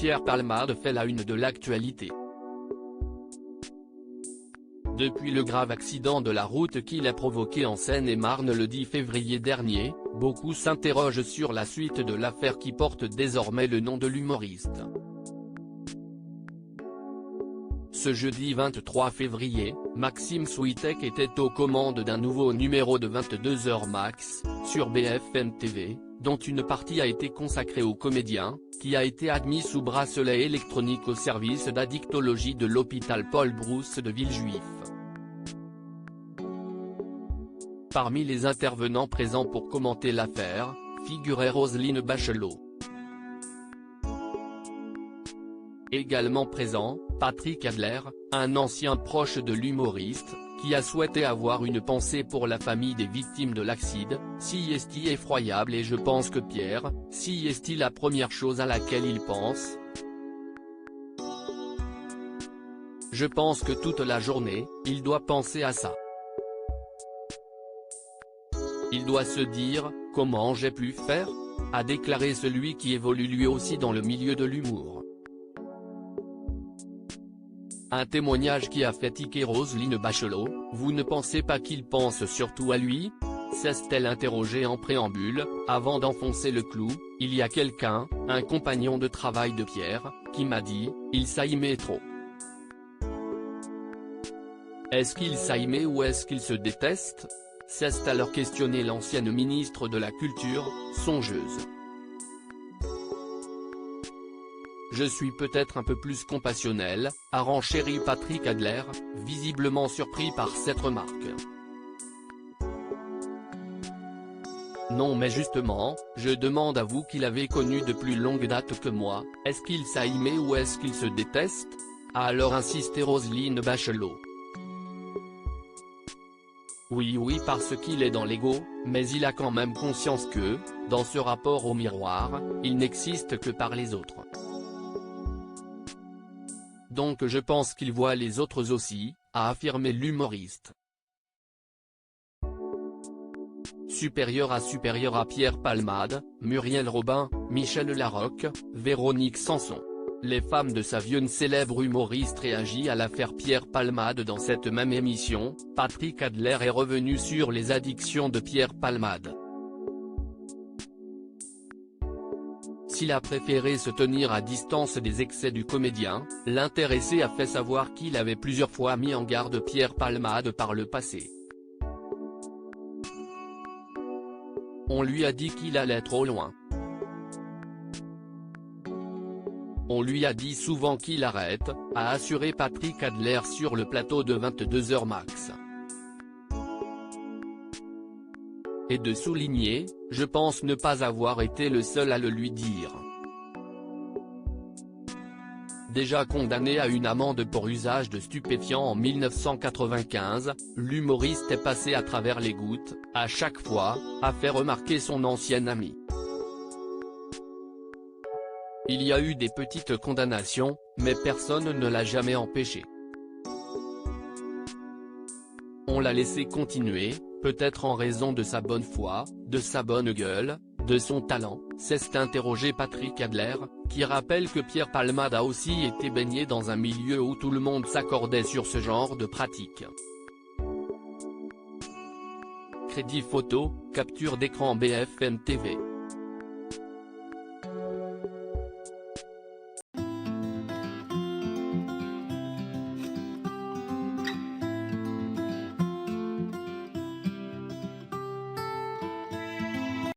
Pierre Palmade fait la une de l'actualité. Depuis le grave accident de la route qu'il a provoqué en Seine-et-Marne le 10 février dernier, beaucoup s'interrogent sur la suite de l'affaire qui porte désormais le nom de l'humoriste. Ce jeudi 23 février, Maxime Switek était aux commandes d'un nouveau numéro de 22h max, sur BFM TV, dont une partie a été consacrée au comédien, qui a été admis sous bracelet électronique au service d'addictologie de l'hôpital Paul Brousse de Villejuif. Parmi les intervenants présents pour commenter l'affaire, figurait Roselyne Bachelot. Également présent, Patrick Adler, un ancien proche de l'humoriste, qui a souhaité avoir une pensée pour la famille des victimes de l'accident. Si est-il effroyable et je pense que Pierre, si est-il la première chose à laquelle il pense. Je pense que toute la journée, il doit penser à ça. Il doit se dire, comment j'ai pu faire ? A déclaré celui qui évolue lui aussi dans le milieu de l'humour. Un témoignage qui a fait tiquer Roselyne Bachelot. Vous ne pensez pas qu'il pense surtout à lui ? S'est-elle interrogée en préambule, avant d'enfoncer le clou. Il y a quelqu'un, un compagnon de travail de Pierre, qui m'a dit, il s'aimait trop. Est-ce qu'il s'aimait ou est-ce qu'il se déteste ? S'est alors questionné l'ancienne ministre de la Culture, songeuse. Je suis peut-être un peu plus compassionnel, a renchéri Patrick Adler, visiblement surpris par cette remarque. Non mais justement, je demande à vous qu'il avait connu de plus longue date que moi, est-ce qu'il s'aimait ou est-ce qu'il se déteste ? A alors insisté Roselyne Bachelot. Oui parce qu'il est dans l'ego, mais il a quand même conscience que, dans ce rapport au miroir, il n'existe que par les autres. Donc je pense qu'il voit les autres aussi, a affirmé l'humoriste. Supérieur à Pierre Palmade, Muriel Robin, Michel Larocque, Véronique Sanson. Les femmes de Savienne célèbre humoriste réagit à l'affaire Pierre Palmade. Dans cette même émission, Patrick Adler est revenu sur les addictions de Pierre Palmade. S'il a préféré se tenir à distance des excès du comédien, l'intéressé a fait savoir qu'il avait plusieurs fois mis en garde Pierre Palmade par le passé. On lui a dit qu'il allait trop loin. On lui a dit souvent qu'il arrête, a assuré Patrick Adler sur le plateau de 22h max. Et de souligner, je pense ne pas avoir été le seul à le lui dire. Déjà condamné à une amende pour usage de stupéfiants en 1995, l'humoriste est passé à travers les gouttes, à chaque fois, a fait remarquer son ancien ami. Il y a eu des petites condamnations, mais personne ne l'a jamais empêché. On l'a laissé continuer, peut-être en raison de sa bonne foi, de sa bonne gueule, de son talent, s'est interrogé Patrick Adler, qui rappelle que Pierre Palmade a aussi été baigné dans un milieu où tout le monde s'accordait sur ce genre de pratique. Crédit photo, capture d'écran BFM TV.